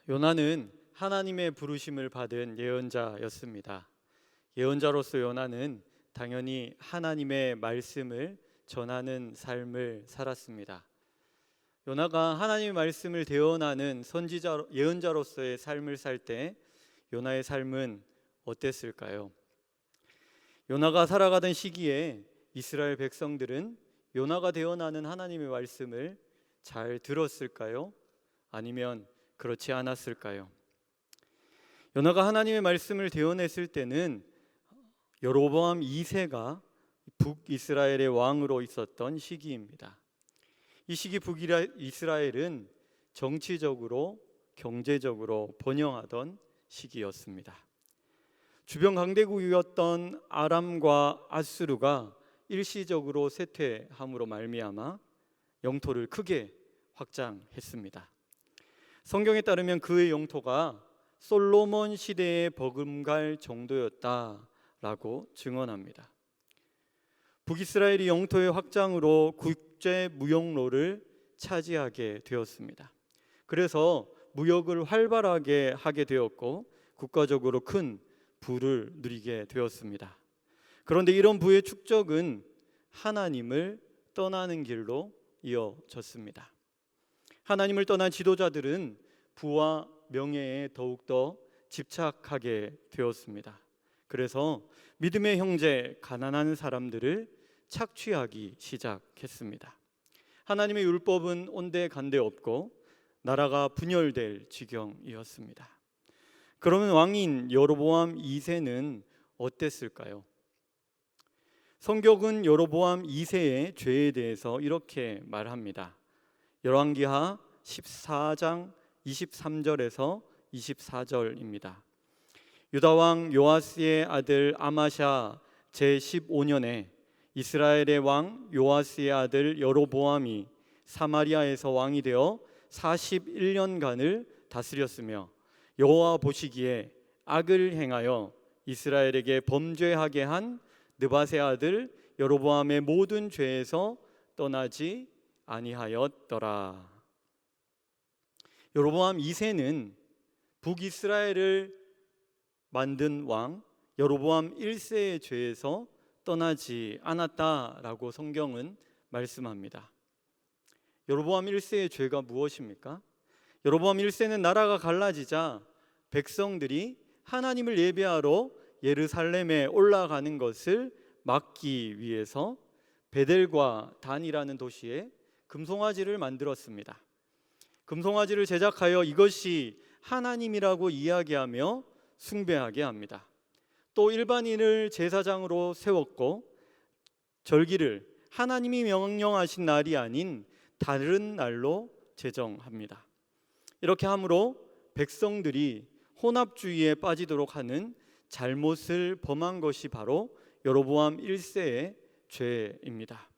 요나는 하나님의 부르심을 받은 예언자였습니다. 예언자로서 요나는 당연히 하나님의 말씀을 전하는 삶을 살았습니다. 요나가 하나님의 말씀을 대언하는 선지자, 예언자로서의 삶을 살 때 요나의 삶은 어땠을까요? 요나가 살아가던 시기에 이스라엘 백성들은 요나가 대언하는 하나님의 말씀을 잘 들었을까요? 아니면 그렇지 않았을까요? 요나가 하나님의 말씀을 대언했을 때는 여로보암 2세가 북이스라엘의 왕으로 있었던 시기입니다. 이 시기 북이스라엘은 정치적으로 경제적으로 번영하던 시기였습니다. 주변 강대국이었던 아람과 아수르가 일시적으로 쇠퇴함으로 말미암아 영토를 크게 확장했습니다. 성경에 따르면 그의 영토가 솔로몬 시대에 버금갈 정도였다라고 증언합니다. 북이스라엘이 영토의 확장으로 국제 무역로를 차지하게 되었습니다. 그래서 무역을 활발하게 하게 되었고 국가적으로 큰 부를 누리게 되었습니다. 그런데 이런 부의 축적은 하나님을 떠나는 길로 이어졌습니다. 하나님을 떠난 지도자들은 부와 명예에 더욱더 집착하게 되었습니다. 그래서 믿음의 형제 가난한 사람들을 착취하기 시작했습니다. 하나님의 율법은 온데간데 없고 나라가 분열될 지경이었습니다. 그러면 왕인 여로보암 2세는 어땠을까요? 성경은 여로보암 2세의 죄에 대해서 이렇게 말합니다. 열왕기하 14장 23절에서 24절입니다. 유다왕 요아스의 아들 아마샤 제15년에 이스라엘의 왕 요아스의 아들 여로보암이 사마리아에서 왕이 되어 41년간을 다스렸으며 여호와 보시기에 악을 행하여 이스라엘에게 범죄하게 한 느밧의 아들 여로보암의 모든 죄에서 떠나지 아니하였더라. 여로보암 2세는 북이스라엘을 만든 왕 여로보암 1세의 죄에서 떠나지 않았다라고 성경은 말씀합니다. 여로보암 1세의 죄가 무엇입니까? 여로보암 1세는 나라가 갈라지자 백성들이 하나님을 예배하러 예루살렘에 올라가는 것을 막기 위해서 베델과 단이라는 도시에 금송아지를 만들었습니다. 금송아지를 제작하여 이것이 하나님이라고 이야기하며 숭배하게 합니다. 또 일반인을 제사장으로 세웠고 절기를 하나님이 명령하신 날이 아닌 다른 날로 제정합니다. 이렇게 함으로 백성들이 혼합주의에 빠지도록 하는 잘못을 범한 것이 바로 여로보암 1세의 죄입니다.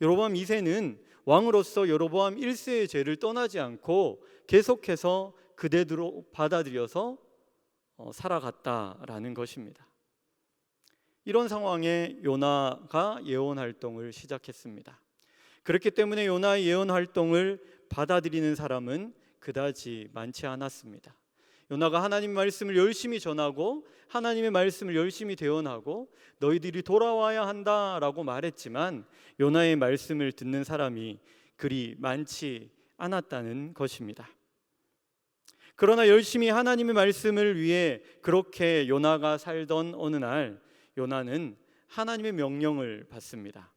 여로보암 2세는 왕으로서 여로보암 1세의 죄를 떠나지 않고 계속해서 그대로 받아들여서 살아갔다라는 것입니다. 이런 상황에 요나가 예언 활동을 시작했습니다. 그렇기 때문에 요나의 예언 활동을 받아들이는 사람은 그다지 많지 않았습니다. 요나가 하나님 말씀을 열심히 전하고 하나님의 말씀을 열심히 대언하고 너희들이 돌아와야 한다라고 말했지만 요나의 말씀을 듣는 사람이 그리 많지 않았다는 것입니다. 그러나 열심히 하나님의 말씀을 위해 그렇게 요나가 살던 어느 날 요나는 하나님의 명령을 받습니다.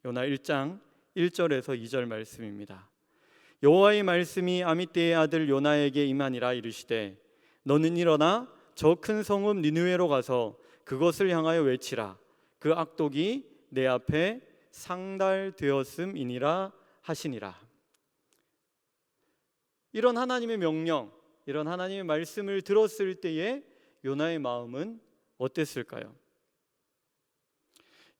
요나 1장 1절에서 2절 말씀입니다. 여호와의 말씀이 아미떼의 아들 요나에게 임하니라 이르시되 너는 일어나 저 큰 성읍 니느웨로 가서 그것을 향하여 외치라. 그 악독이 내 앞에 상달되었음이니라 하시니라. 이런 하나님의 명령, 이런 하나님의 말씀을 들었을 때에 요나의 마음은 어땠을까요?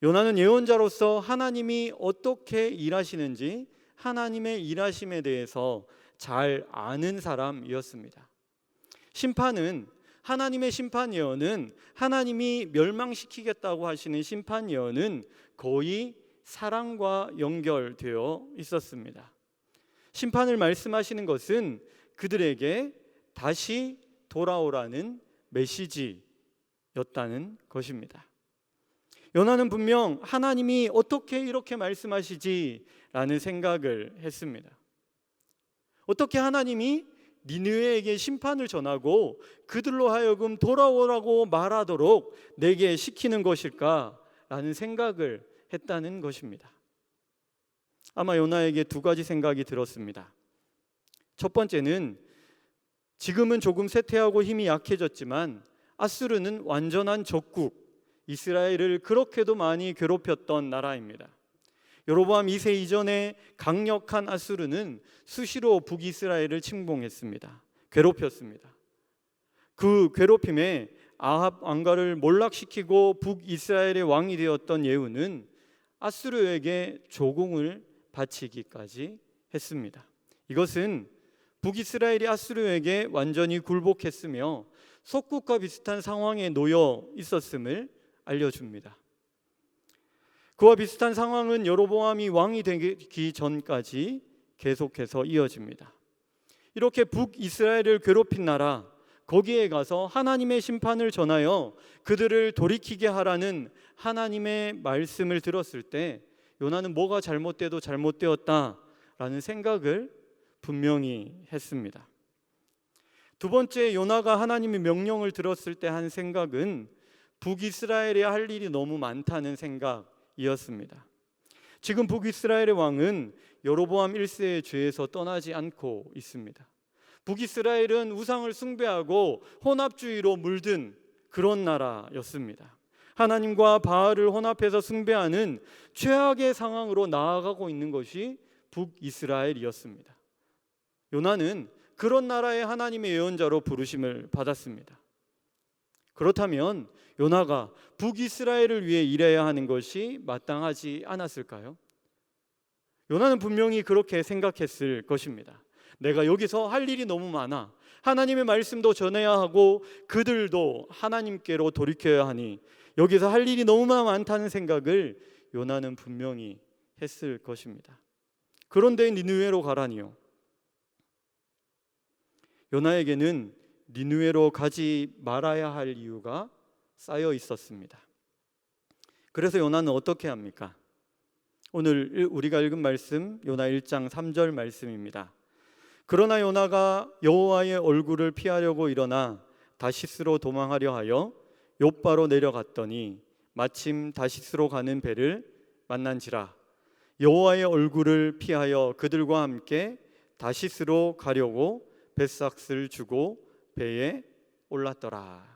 요나는 예언자로서 하나님이 어떻게 일하시는지 하나님의 일하심에 대해서 잘 아는 사람이었습니다. 심판은 하나님의 심판 예언은 하나님이 멸망시키겠다고 하시는 심판 예언은 거의 사랑과 연결되어 있었습니다. 심판을 말씀하시는 것은 그들에게 다시 돌아오라는 메시지였다는 것입니다. 요나는 분명 하나님이 어떻게 이렇게 말씀하시지라는 생각을 했습니다. 어떻게 하나님이 니느웨에게 심판을 전하고 그들로 하여금 돌아오라고 말하도록 내게 시키는 것일까라는 생각을 했다는 것입니다. 아마 요나에게 두 가지 생각이 들었습니다. 첫 번째는 지금은 조금 쇠퇴하고 힘이 약해졌지만 아수르는 완전한 적국, 이스라엘을 그렇게도 많이 괴롭혔던 나라입니다. 여로보암 2세 이전에 강력한 아수르는 수시로 북이스라엘을 침공했습니다. 괴롭혔습니다. 그 괴롭힘에 아합 왕가를 몰락시키고 북이스라엘의 왕이 되었던 예후는 아수르에게 조공을 바치기까지 했습니다. 이것은 북이스라엘이 아수르에게 완전히 굴복했으며 속국과 비슷한 상황에 놓여 있었음을 알려줍니다. 그와 비슷한 상황은 여로보암이 왕이 되기 전까지 계속해서 이어집니다. 이렇게 북이스라엘을 괴롭힌 나라, 거기에 가서 하나님의 심판을 전하여 그들을 돌이키게 하라는 하나님의 말씀을 들었을 때 요나는 뭐가 잘못돼도 잘못되었다라는 생각을 분명히 했습니다. 두 번째, 요나가 하나님의 명령을 들었을 때 한 생각은 북이스라엘에 할 일이 너무 많다는 생각이었습니다. 지금 북이스라엘의 왕은 여로보암 1세의 죄에서 떠나지 않고 있습니다. 북이스라엘은 우상을 숭배하고 혼합주의로 물든 그런 나라였습니다. 하나님과 바알을 혼합해서 숭배하는 최악의 상황으로 나아가고 있는 것이 북이스라엘이었습니다. 요나는 그런 나라의 하나님의 예언자로 부르심을 받았습니다. 그렇다면 요나가 북이스라엘을 위해 일해야 하는 것이 마땅하지 않았을까요? 요나는 분명히 그렇게 생각했을 것입니다. 내가 여기서 할 일이 너무 많아. 하나님의 말씀도 전해야 하고 그들도 하나님께로 돌이켜야 하니 여기서 할 일이 너무 많다는 생각을 요나는 분명히 했을 것입니다. 그런데 니느웨로 가라니요. 요나에게는 니느웨로 가지 말아야 할 이유가 쌓여 있었습니다. 그래서 요나는 어떻게 합니까? 오늘 우리가 읽은 말씀 요나 1장 3절 말씀입니다. 그러나 요나가 여호와의 얼굴을 피하려고 일어나 다시스로 도망하려 하여 욥바로 내려갔더니 마침 다시스로 가는 배를 만난지라. 여호와의 얼굴을 피하여 그들과 함께 다시스로 가려고 뱃삭을 주고 배에 올랐더라.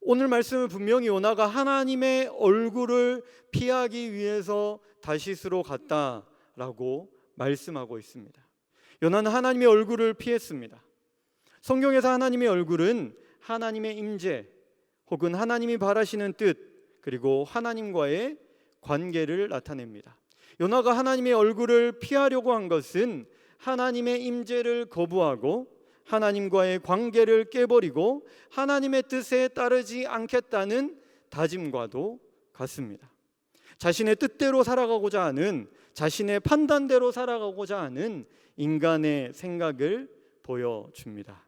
오늘 말씀은 분명히 요나가 하나님의 얼굴을 피하기 위해서 다시스로 갔다라고 말씀하고 있습니다. 요나는 하나님의 얼굴을 피했습니다. 성경에서 하나님의 얼굴은 하나님의 임재 혹은 하나님이 바라시는 뜻 그리고 하나님과의 관계를 나타냅니다. 요나가 하나님의 얼굴을 피하려고 한 것은 하나님의 임재를 거부하고 하나님과의 관계를 깨버리고 하나님의 뜻에 따르지 않겠다는 다짐과도 같습니다. 자신의 뜻대로 살아가고자 하는, 자신의 판단대로 살아가고자 하는 인간의 생각을 보여줍니다.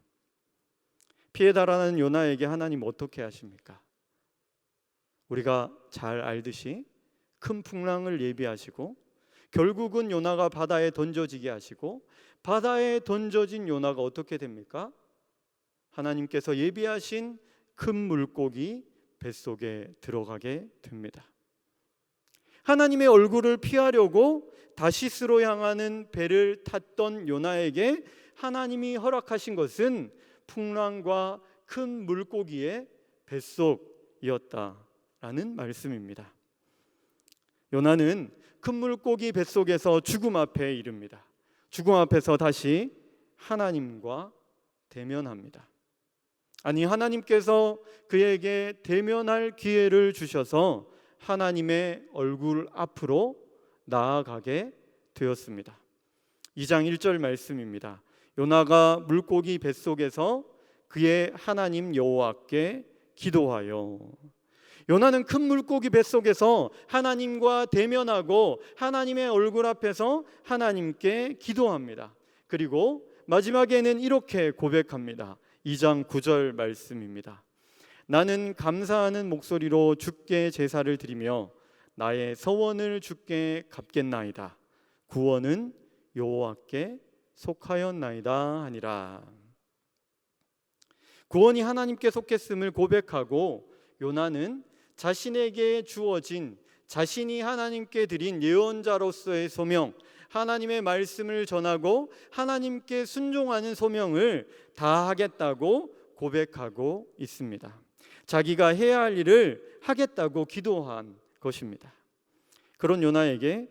피해 달아나는 요나에게 하나님 어떻게 하십니까? 우리가 잘 알듯이 큰 풍랑을 예비하시고 결국은 요나가 바다에 던져지게 하시고 바다에 던져진 요나가 어떻게 됩니까? 하나님께서 예비하신 큰 물고기 뱃속에 들어가게 됩니다. 하나님의 얼굴을 피하려고 다시스로 향하는 배를 탔던 요나에게 하나님이 허락하신 것은 풍랑과 큰 물고기의 뱃속이었다라는 말씀입니다. 요나는 큰 물고기 뱃속에서 죽음 앞에 이릅니다. 죽음 앞에서 다시 하나님과 대면합니다. 아니, 하나님께서 그에게 대면할 기회를 주셔서 하나님의 얼굴 앞으로 나아가게 되었습니다. 2장 1절 말씀입니다. 요나가 물고기 뱃속에서 그의 하나님 여호와께 기도하여. 요나는 큰 물고기 뱃속에서 하나님과 대면하고 하나님의 얼굴 앞에서 하나님께 기도합니다. 그리고 마지막에는 이렇게 고백합니다. 2장 9절 말씀입니다. 나는 감사하는 목소리로 주께 제사를 드리며 나의 서원을 주께 갚겠나이다. 구원은 여호와께 속하였나이다 하니라. 구원이 하나님께 속했음을 고백하고 요나는 자신에게 주어진, 자신이 하나님께 드린 예언자로서의 소명, 하나님의 말씀을 전하고 하나님께 순종하는 소명을 다하겠다고 고백하고 있습니다. 자기가 해야 할 일을 하겠다고 기도한 것입니다. 그런 요나에게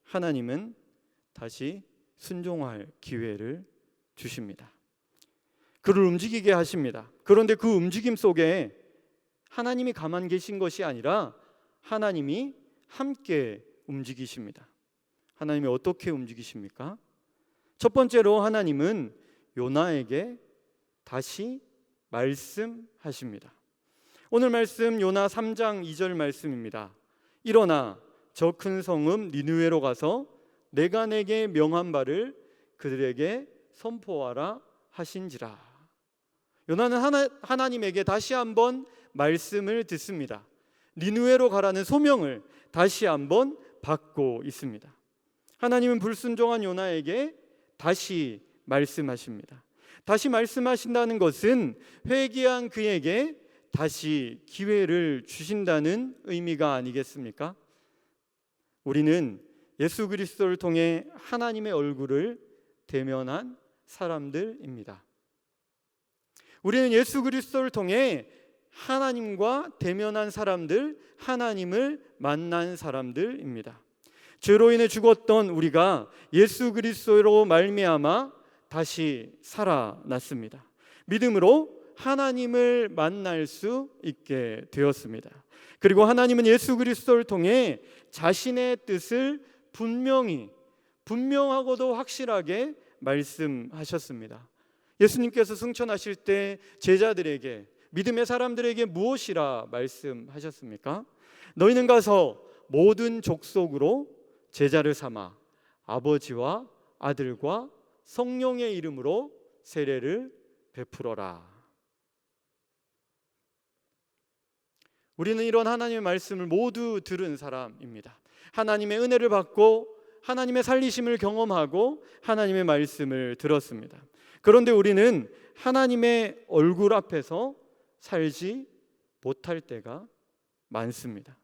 하나님은 다시 순종할 기회를 주십니다. 그를 움직이게 하십니다. 그런데 그 움직임 속에 하나님이 가만 계신 것이 아니라 하나님이 함께 움직이십니다. 하나님이 어떻게 움직이십니까? 첫 번째로 하나님은 요나에게 다시 말씀하십니다. 오늘 말씀 요나 3장 2절 말씀입니다. 일어나 저 큰 성읍 니느웨로 가서 내가 내게 명한 바를 그들에게 선포하라 하신지라. 요나는 하나님에게 다시 한번 말씀을 듣습니다. 니느웨로 가라는 소명을 다시 한번 받고 있습니다. 하나님은 불순종한 요나에게 다시 말씀하십니다. 다시 말씀하신다는 것은 회개한 그에게 다시 기회를 주신다는 의미가 아니겠습니까? 우리는 예수 그리스도를 통해 하나님의 얼굴을 대면한 사람들입니다. 우리는 예수 그리스도를 통해 하나님과 대면한 사람들, 하나님을 만난 사람들입니다. 죄로 인해 죽었던 우리가 예수 그리스도로 말미암아 다시 살아났습니다. 믿음으로 하나님을 만날 수 있게 되었습니다. 그리고 하나님은 예수 그리스도를 통해 자신의 뜻을 분명하고도 확실하게 말씀하셨습니다. 예수님께서 승천하실 때 제자들에게, 믿음의 사람들에게 무엇이라 말씀하셨습니까? 너희는 가서 모든 족속으로 제자를 삼아 아버지와 아들과 성령의 이름으로 세례를 베풀어라. 우리는 이런 하나님의 말씀을 모두 들은 사람입니다. 하나님의 은혜를 받고 하나님의 살리심을 경험하고 하나님의 말씀을 들었습니다. 그런데 우리는 하나님의 얼굴 앞에서 살지 못할 때가 많습니다.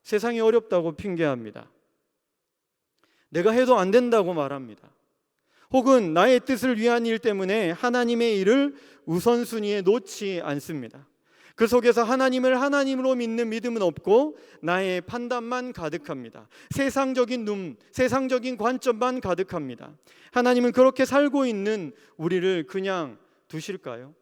세상이 어렵다고 핑계합니다. 내가 해도 안 된다고 말합니다. 혹은 나의 뜻을 위한 일 때문에 하나님의 일을 우선순위에 놓지 않습니다. 그 속에서 하나님을 하나님으로 믿는 믿음은 없고 나의 판단만 가득합니다. 세상적인 눈, 세상적인 관점만 가득합니다. 하나님은 그렇게 살고 있는 우리를 그냥 두실까요?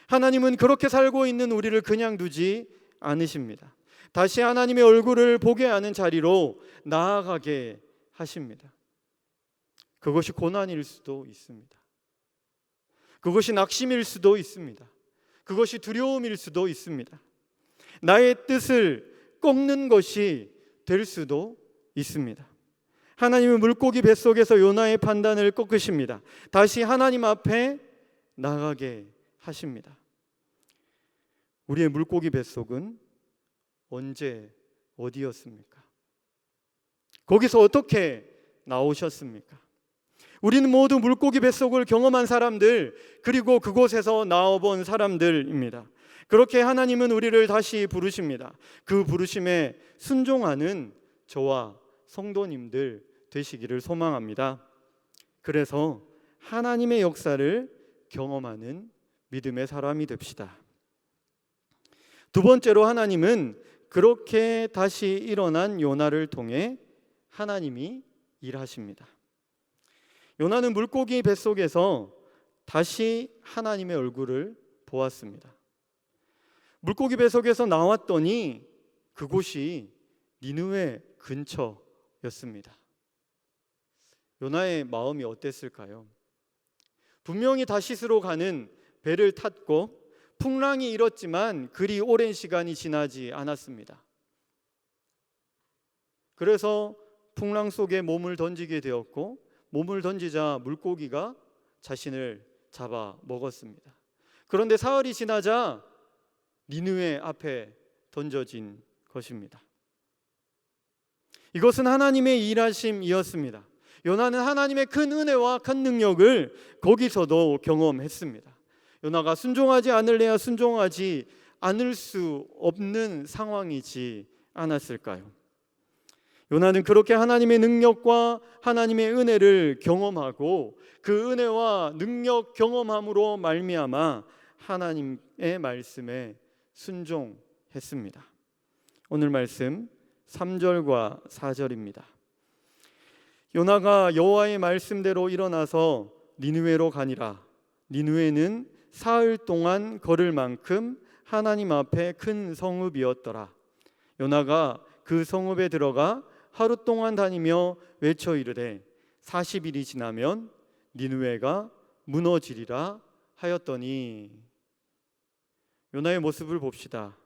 하나님은 그렇게 살고 있는 우리를 그냥 두지 않으십니다. 다시 하나님의 얼굴을 보게 하는 자리로 나아가게 하십니다. 그것이 고난일 수도 있습니다. 그것이 낙심일 수도 있습니다. 그것이 두려움일 수도 있습니다. 나의 뜻을 꺾는 것이 될 수도 있습니다. 하나님은 물고기 뱃속에서 요나의 판단을 꺾으십니다. 다시 하나님 앞에 나가게 하십니다. 우리의 물고기 뱃속은 언제 어디였습니까? 거기서 어떻게 나오셨습니까? 우리는 모두 물고기 뱃속을 경험한 사람들, 그리고 그곳에서 나와본 사람들입니다. 그렇게 하나님은 우리를 다시 부르십니다. 그 부르심에 순종하는 저와 성도님들 되시기를 소망합니다. 그래서 하나님의 역사를 경험하는 믿음의 사람이 됩시다. 두 번째로 하나님은 그렇게 다시 일어난 요나를 통해 하나님이 일하십니다. 요나는 물고기 뱃속에서 다시 하나님의 얼굴을 보았습니다. 물고기 뱃속에서 나왔더니 그곳이 니느웨 근처였습니다. 요나의 마음이 어땠을까요? 분명히 다시스로 가는 배를 탔고 풍랑이 일었지만 그리 오랜 시간이 지나지 않았습니다. 그래서 풍랑 속에 몸을 던지게 되었고 몸을 던지자 물고기가 자신을 잡아 먹었습니다. 그런데 사흘이 지나자 니느웨 앞에 던져진 것입니다. 이것은 하나님의 일하심이었습니다. 요나는 하나님의 큰 은혜와 큰 능력을 거기서도 경험했습니다. 요나가 순종하지 않을래야 순종하지 않을 수 없는 상황이지 않았을까요? 요나는 그렇게 하나님의 능력과 하나님의 은혜를 경험하고 그 은혜와 능력 경험함으로 말미암아 하나님의 말씀에 순종했습니다. 오늘 말씀 3절과 4절입니다. 요나가 여호와의 말씀대로 일어나서 니느웨로 가니라. 니느웨는 사흘 동안 걸을 만큼 하나님 앞에 큰 성읍이었더라. 요나가 그 성읍에 들어가 하루 동안 다니며 외쳐 이르되 40일이 지나면 니느웨가 무너지리라 하였더니. 요나의 모습을 봅시다.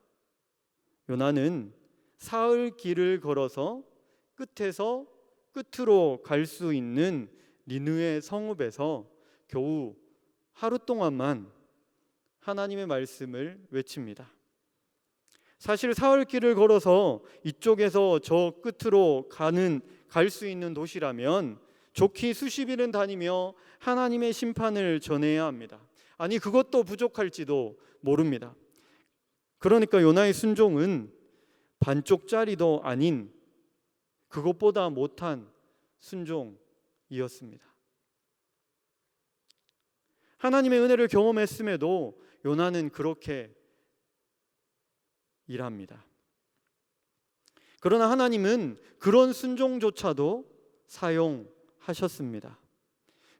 요나는 사흘 길을 걸어서 끝에서 끝으로 갈 수 있는 니느웨 성읍에서 겨우 하루 동안만 하나님의 말씀을 외칩니다. 사실 사흘 길을 걸어서 이쪽에서 저 끝으로 갈 수 있는 도시라면 좋게 수십 일은 다니며 하나님의 심판을 전해야 합니다. 아니, 그것도 부족할지도 모릅니다. 그러니까 요나의 순종은 반쪽짜리도 아닌 그것보다 못한 순종이었습니다. 하나님의 은혜를 경험했음에도 요나는 그렇게 일합니다. 그러나 하나님은 그런 순종조차도 사용하셨습니다.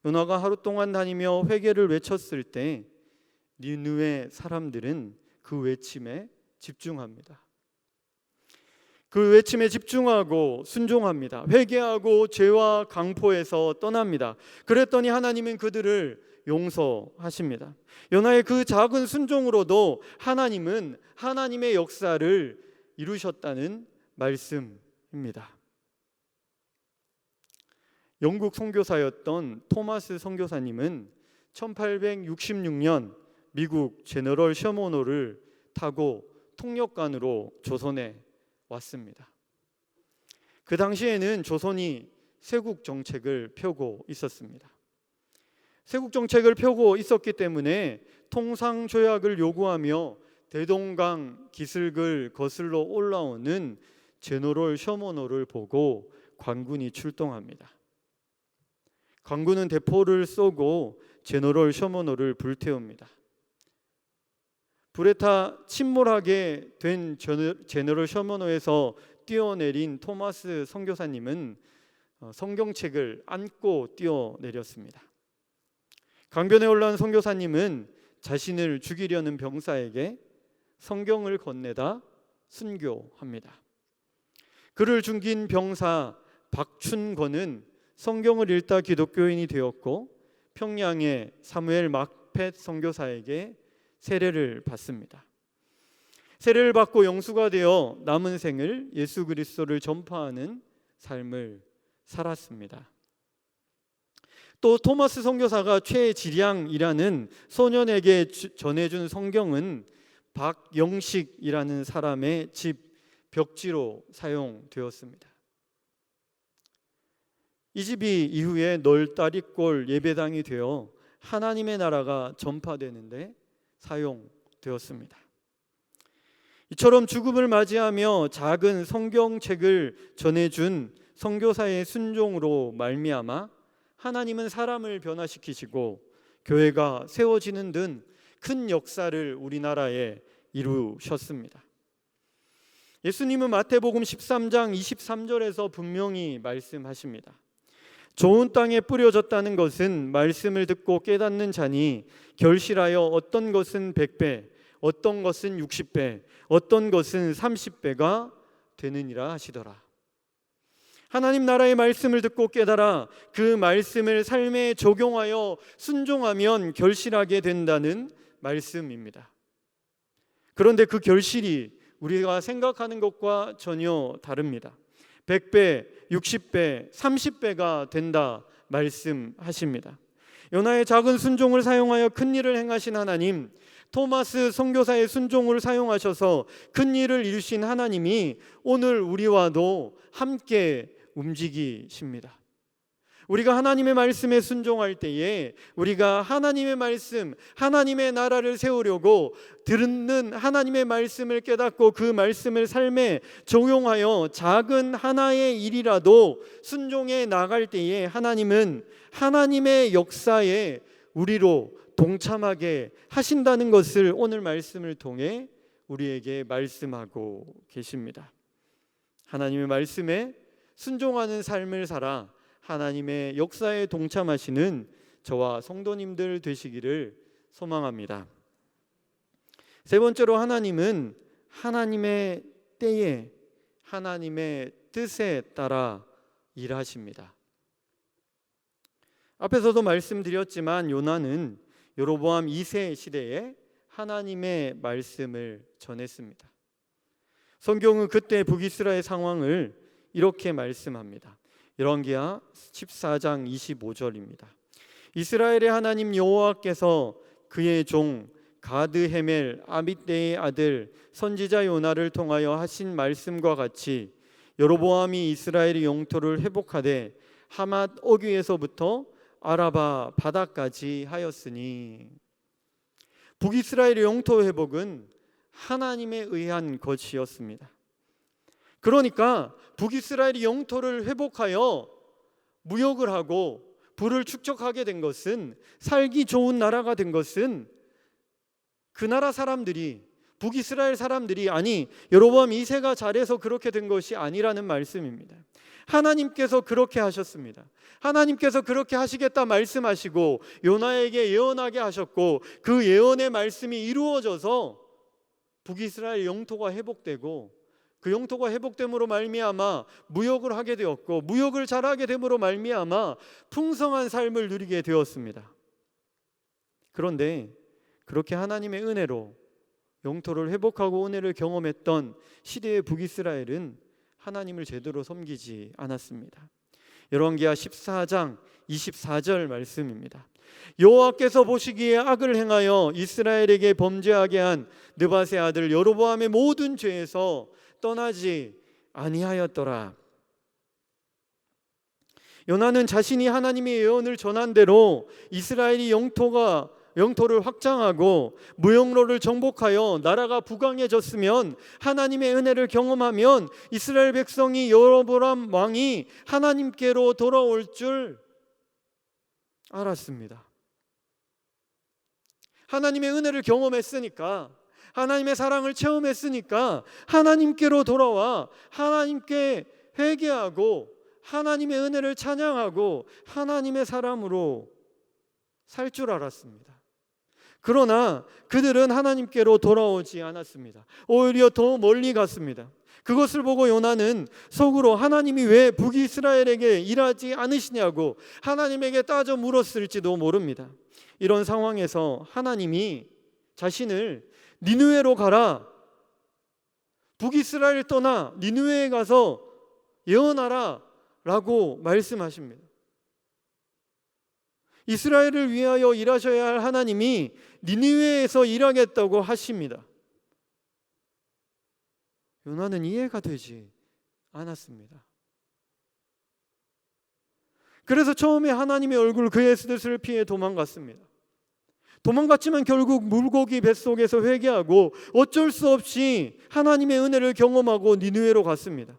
요나가 하루 동안 다니며 회개를 외쳤을 때 니느웨 사람들은 그 외침에 집중합니다. 그 외침에 집중하고 순종합니다. 회개하고 죄와 강포에서 떠납니다. 그랬더니 하나님은 그들을 용서하십니다. 요나의 그 작은 순종으로도 하나님은 하나님의 역사를 이루셨다는 말씀입니다. 영국 선교사였던 토마스 선교사님은 1866년 미국 제너럴 셔먼호를 타고 통역관으로 조선에 왔습니다. 그 당시에는 조선이 세국 정책을 펴고 있었습니다. 세국 정책을 펴고 있었기 때문에 통상 조약을 요구하며 대동강 기슭을 거슬러 올라오는 제너럴 셔먼호를 보고 관군이 출동합니다. 관군은 대포를 쏘고 제너럴 셔먼호를 불태웁니다. 불에 타 침몰하게 된 제너럴 셔먼호에서 뛰어내린 토마스 선교사님은 성경책을 안고 뛰어내렸습니다. 강변에 올라온 선교사님은 자신을 죽이려는 병사에게 성경을 건네다 순교합니다. 그를 죽인 병사 박춘권은 성경을 읽다 기독교인이 되었고 평양의 사무엘 막펫 선교사에게 세례를 받습니다. 세례를 받고 영수가 되어 남은 생을 예수 그리스도를 전파하는 삶을 살았습니다. 또 토마스 선교사가 최지량이라는 소년에게 전해준 성경은 박영식이라는 사람의 집 벽지로 사용되었습니다. 이 집이 이후에 널다리골 예배당이 되어 하나님의 나라가 전파되는데 사용되었습니다. 이처럼 죽음을 맞이하며 작은 성경책을 전해준 선교사의 순종으로 말미암아 하나님은 사람을 변화시키시고 교회가 세워지는 등 큰 역사를 우리나라에 이루셨습니다. 예수님은 마태복음 13장 23절에서 분명히 말씀하십니다. 좋은 땅에 뿌려졌다는 것은 말씀을 듣고 깨닫는 자니 결실하여 어떤 것은 100배, 어떤 것은 60배, 어떤 것은 30배가 되느니라 하시더라. 하나님 나라의 말씀을 듣고 깨달아 그 말씀을 삶에 적용하여 순종하면 결실하게 된다는 말씀입니다. 그런데 그 결실이 우리가 생각하는 것과 전혀 다릅니다. 100배, 60배, 30배가 된다 말씀하십니다. 요나의 작은 순종을 사용하여 큰 일을 행하신 하나님, 토마스 선교사의 순종을 사용하셔서 큰 일을 이루신 하나님이 오늘 우리와도 함께 움직이십니다. 우리가 하나님의 말씀에 순종할 때에 우리가 하나님의 말씀, 하나님의 나라를 세우려고 듣는 하나님의 말씀을 깨닫고 그 말씀을 삶에 적용하여 작은 하나의 일이라도 순종해 나갈 때에 하나님은 하나님의 역사에 우리로 동참하게 하신다는 것을 오늘 말씀을 통해 우리에게 말씀하고 계십니다. 하나님의 말씀에 순종하는 삶을 살아 하나님의 역사에 동참하시는 저와 성도님들 되시기를 소망합니다. 세 번째로, 하나님은 하나님의 때에 하나님의 뜻에 따라 일하십니다. 앞에서도 말씀드렸지만 요나는 여로보암 2세 시대에 하나님의 말씀을 전했습니다. 성경은 그때 북이스라엘 상황을 이렇게 말씀합니다. 열왕기하 14장 25절입니다. 이스라엘의 하나님 여호와께서 그의 종 가드 헤멜 아mit대의 아들 선지자 요나를 통하여 하신 말씀과 같이 여로보암이 이스라엘의 영토를 회복하되 하맛 어귀에서부터 아라바 바다까지 하였으니, 북이스라엘의 영토 회복은 하나님에 의한 것이었습니다. 그러니까 북이스라엘이 영토를 회복하여 무역을 하고 부를 축적하게 된 것은, 살기 좋은 나라가 된 것은 그 나라 사람들이, 북이스라엘 사람들이, 아니 여로보암 2세가 잘해서 그렇게 된 것이 아니라는 말씀입니다. 하나님께서 그렇게 하셨습니다. 하나님께서 그렇게 하시겠다 말씀하시고 요나에게 예언하게 하셨고, 그 예언의 말씀이 이루어져서 북이스라엘 영토가 회복되고, 그 영토가 회복됨으로 말미암아 무역을 하게 되었고, 무역을 잘하게 됨으로 말미암아 풍성한 삶을 누리게 되었습니다. 그런데 그렇게 하나님의 은혜로 영토를 회복하고 은혜를 경험했던 시대의 북이스라엘은 하나님을 제대로 섬기지 않았습니다. 열왕기하 14장 24절 말씀입니다. 여호와께서 보시기에 악을 행하여 이스라엘에게 범죄하게 한 느밧의 아들 여로보암의 모든 죄에서 떠나지 아니하였더라. 요나는 자신이 하나님의 예언을 전한 대로 이스라엘이 영토를 확장하고 무역로를 정복하여 나라가 부강해졌으면, 하나님의 은혜를 경험하면 이스라엘 백성이 여로보암 왕이 하나님께로 돌아올 줄 알았습니다. 하나님의 은혜를 경험했으니까, 하나님의 사랑을 체험했으니까 하나님께로 돌아와 하나님께 회개하고 하나님의 은혜를 찬양하고 하나님의 사람으로 살 줄 알았습니다. 그러나 그들은 하나님께로 돌아오지 않았습니다. 오히려 더 멀리 갔습니다. 그것을 보고 요나는 속으로 하나님이 왜 북이스라엘에게 일하지 않으시냐고 하나님에게 따져 물었을지도 모릅니다. 이런 상황에서 하나님이 자신을 니느웨로 가라, 북이스라엘 떠나 니느웨에 가서 예언하라 라고 말씀하십니다. 이스라엘을 위하여 일하셔야 할 하나님이 니느웨에서 일하겠다고 하십니다. 요나는 이해가 되지 않았습니다. 그래서 처음에 하나님의 얼굴, 그의 뜻을 피해 도망갔습니다. 도망갔지만 결국 물고기 뱃속에서 회개하고 어쩔 수 없이 하나님의 은혜를 경험하고 니느웨로 갔습니다.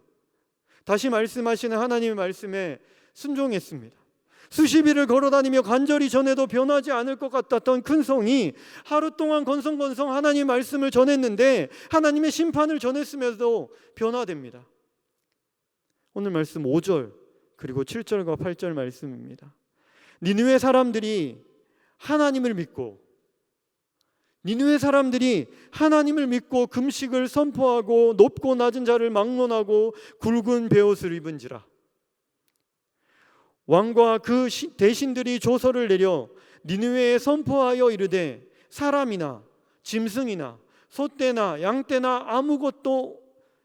다시 말씀하시는 하나님의 말씀에 순종했습니다. 수십 일을 걸어다니며 간절히 전해도 변하지 않을 것 같았던 큰 성이 하루 동안 건성건성 하나님의 말씀을 전했는데 하나님의 심판을 전했음에도 변화됩니다. 오늘 말씀 5절 그리고 7절과 8절 말씀입니다. 니느웨 사람들이 하나님을 믿고, 니느웨 사람들이 하나님을 믿고 금식을 선포하고 높고 낮은 자를 막론하고 굵은 베옷을 입은지라. 왕과 그 대신들이 조서를 내려 니느웨에 선포하여 이르되 사람이나 짐승이나 소떼나 양떼나 아무것도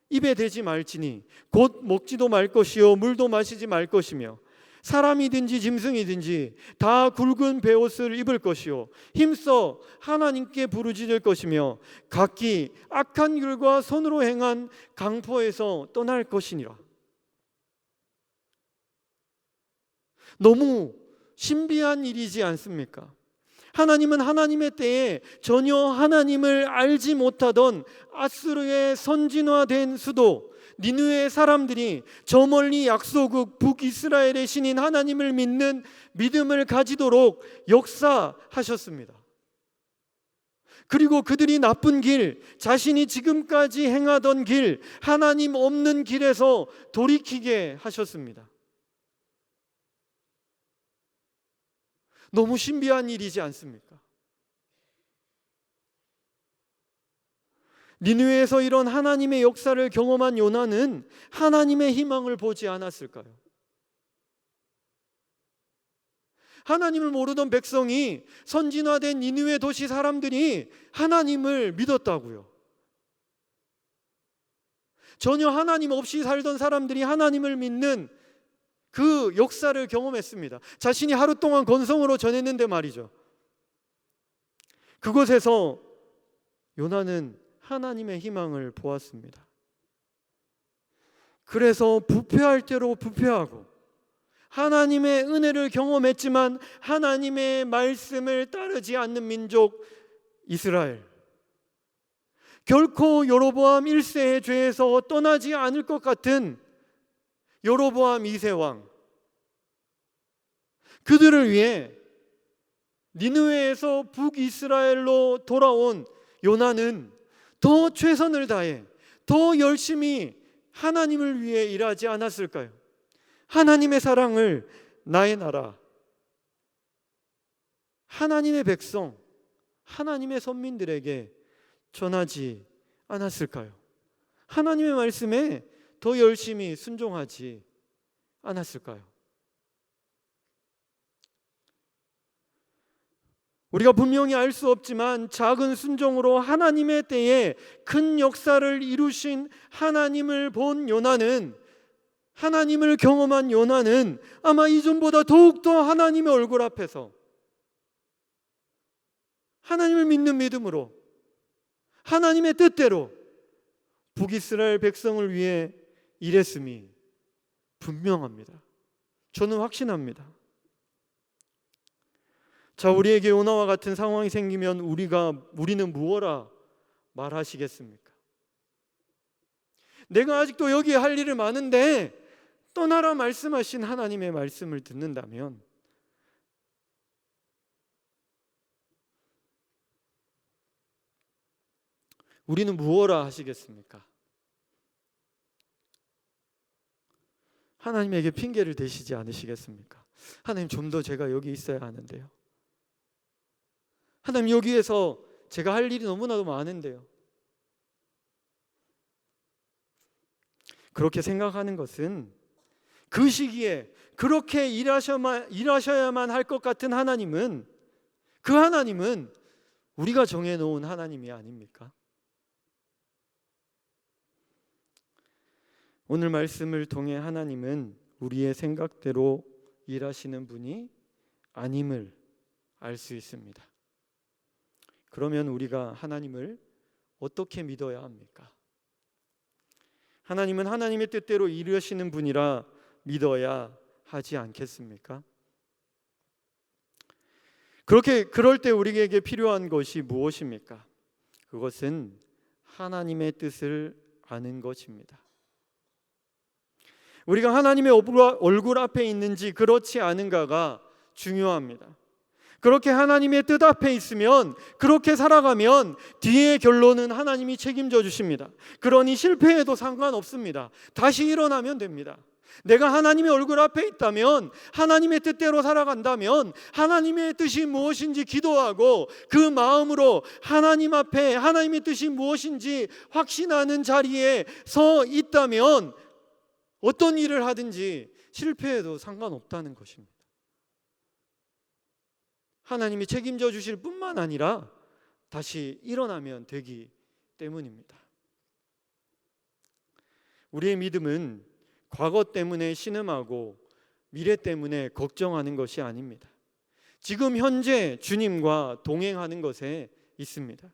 입에 대지 말지니 곧 먹지도 말 것이요 물도 마시지 말 것이며 사람이든지 짐승이든지 다 굵은 베옷을 입을 것이요 힘써 하나님께 부르짖을 것이며 각기 악한 길과 손으로 행한 강포에서 떠날 것이니라. 너무 신비한 일이지 않습니까? 하나님은 하나님의 때에 전혀 하나님을 알지 못하던 아수르의 선진화된 수도 니느웨 사람들이 저 멀리 약소국 북이스라엘의 신인 하나님을 믿는 믿음을 가지도록 역사하셨습니다. 그리고 그들이 나쁜 길, 자신이 지금까지 행하던 길, 하나님 없는 길에서 돌이키게 하셨습니다. 너무 신비한 일이지 않습니까? 니느웨에서 이런 하나님의 역사를 경험한 요나는 하나님의 희망을 보지 않았을까요? 하나님을 모르던 백성이, 선진화된 니느웨 도시 사람들이 하나님을 믿었다고요. 전혀 하나님 없이 살던 사람들이 하나님을 믿는 그 역사를 경험했습니다. 자신이 하루 동안 건성으로 전했는데 말이죠. 그곳에서 요나는 하나님의 희망을 보았습니다. 그래서 부패할 대로 부패하고 하나님의 은혜를 경험했지만 하나님의 말씀을 따르지 않는 민족 이스라엘, 결코 여로보암 1세의 죄에서 떠나지 않을 것 같은 여로보암 2세 왕, 그들을 위해 니느웨에서 북이스라엘로 돌아온 요나는 더 최선을 다해 더 열심히 하나님을 위해 일하지 않았을까요? 하나님의 사랑을 나의 나라, 하나님의 백성, 하나님의 선민들에게 전하지 않았을까요? 하나님의 말씀에 더 열심히 순종하지 않았을까요? 우리가 분명히 알 수 없지만 작은 순종으로 하나님의 때에 큰 역사를 이루신 하나님을 본 요나는, 하나님을 경험한 요나는 아마 이전보다 더욱더 하나님의 얼굴 앞에서 하나님을 믿는 믿음으로 하나님의 뜻대로 북이스라엘 백성을 위해 일했음이 분명합니다. 저는 확신합니다. 자, 우리에게 요나와 같은 상황이 생기면 우리는 무엇라 말하시겠습니까? 내가 아직도 여기에 할 일이 많은데 떠나라 말씀하신 하나님의 말씀을 듣는다면 우리는 무엇라 하시겠습니까? 하나님에게 핑계를 대시지 않으시겠습니까? 하나님, 좀 더 제가 여기 있어야 하는데요. 하나님, 여기에서 제가 할 일이 너무나도 많은데요. 그렇게 생각하는 것은 그 시기에 그렇게 일하셔야만 할 것 같은 하나님은, 그 하나님은 우리가 정해놓은 하나님이 아닙니까? 오늘 말씀을 통해 하나님은 우리의 생각대로 일하시는 분이 아님을 알 수 있습니다. 그러면 우리가 하나님을 어떻게 믿어야 합니까? 하나님은 하나님의 뜻대로 일하시는 분이라 믿어야 하지 않겠습니까? 그럴 때 우리에게 필요한 것이 무엇입니까? 그것은 하나님의 뜻을 아는 것입니다. 우리가 하나님의 얼굴 앞에 있는지 그렇지 않은가가 중요합니다. 그렇게 하나님의 뜻 앞에 있으면, 그렇게 살아가면 뒤의 결론은 하나님이 책임져 주십니다. 그러니 실패해도 상관없습니다. 다시 일어나면 됩니다. 내가 하나님의 얼굴 앞에 있다면, 하나님의 뜻대로 살아간다면, 하나님의 뜻이 무엇인지 기도하고 그 마음으로 하나님 앞에 하나님의 뜻이 무엇인지 확신하는 자리에 서 있다면 어떤 일을 하든지 실패해도 상관없다는 것입니다. 하나님이 책임져 주실 뿐만 아니라 다시 일어나면 되기 때문입니다. 우리의 믿음은 과거 때문에 신음하고 미래 때문에 걱정하는 것이 아닙니다. 지금 현재 주님과 동행하는 것에 있습니다.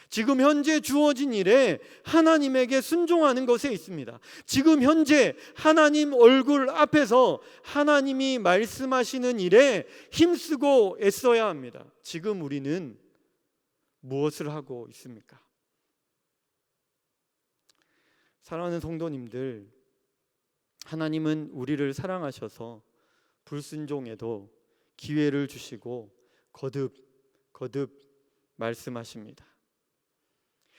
지금 현재 주어진 일에 하나님에게 순종하는 것에 있습니다. 지금 현재 하나님 얼굴 앞에서 하나님이 말씀하시는 일에 힘쓰고 애써야 합니다. 지금 우리는 무엇을 하고 있습니까? 사랑하는 성도님들, 하나님은 우리를 사랑하셔서 불순종에도 기회를 주시고 거듭 말씀하십니다.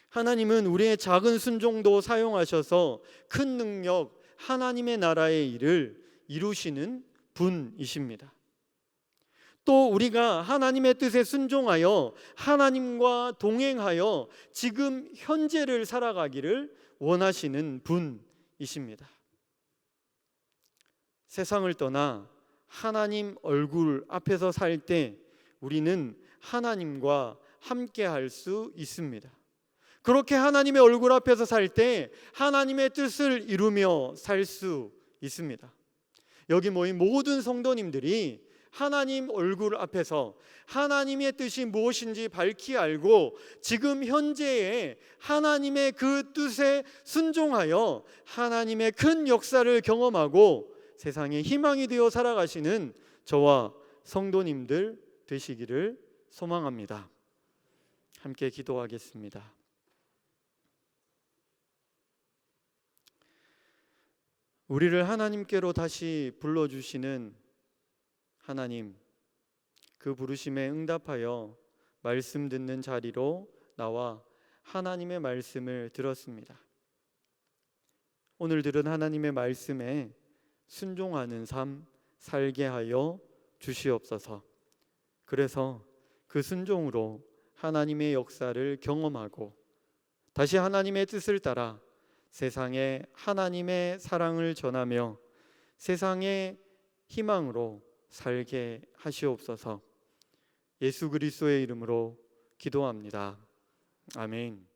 하나님은 우리의 작은 순종도 사용하셔서 큰 능력, 하나님의 나라의 일을 이루시는 분이십니다. 또 우리가 하나님의 뜻에 순종하여 하나님과 동행하여 지금 현재를 살아가기를 원하시는 분이십니다. 세상을 떠나 하나님 얼굴 앞에서 살 때 우리는 하나님과 함께 할 수 있습니다. 그렇게 하나님의 얼굴 앞에서 살 때 하나님의 뜻을 이루며 살 수 있습니다. 여기 모인 모든 성도님들이 하나님 얼굴 앞에서 하나님의 뜻이 무엇인지 밝히 알고 지금 현재의 하나님의 그 뜻에 순종하여 하나님의 큰 역사를 경험하고 세상에 희망이 되어 살아가시는 저와 성도님들 되시기를 소망합니다. 함께 기도하겠습니다. 우리를 하나님께로 다시 불러주시는 하나님, 그 부르심에 응답하여 말씀 듣는 자리로 나와 하나님의 말씀을 들었습니다. 오늘 들은 하나님의 말씀에 순종하는 삶 살게 하여 주시옵소서. 그래서 그 순종으로 하나님의 역사를 경험하고 다시 하나님의 뜻을 따라 세상에 하나님의 사랑을 전하며 세상의 희망으로 살게 하시옵소서. 예수 그리스도의 이름으로 기도합니다. 아멘.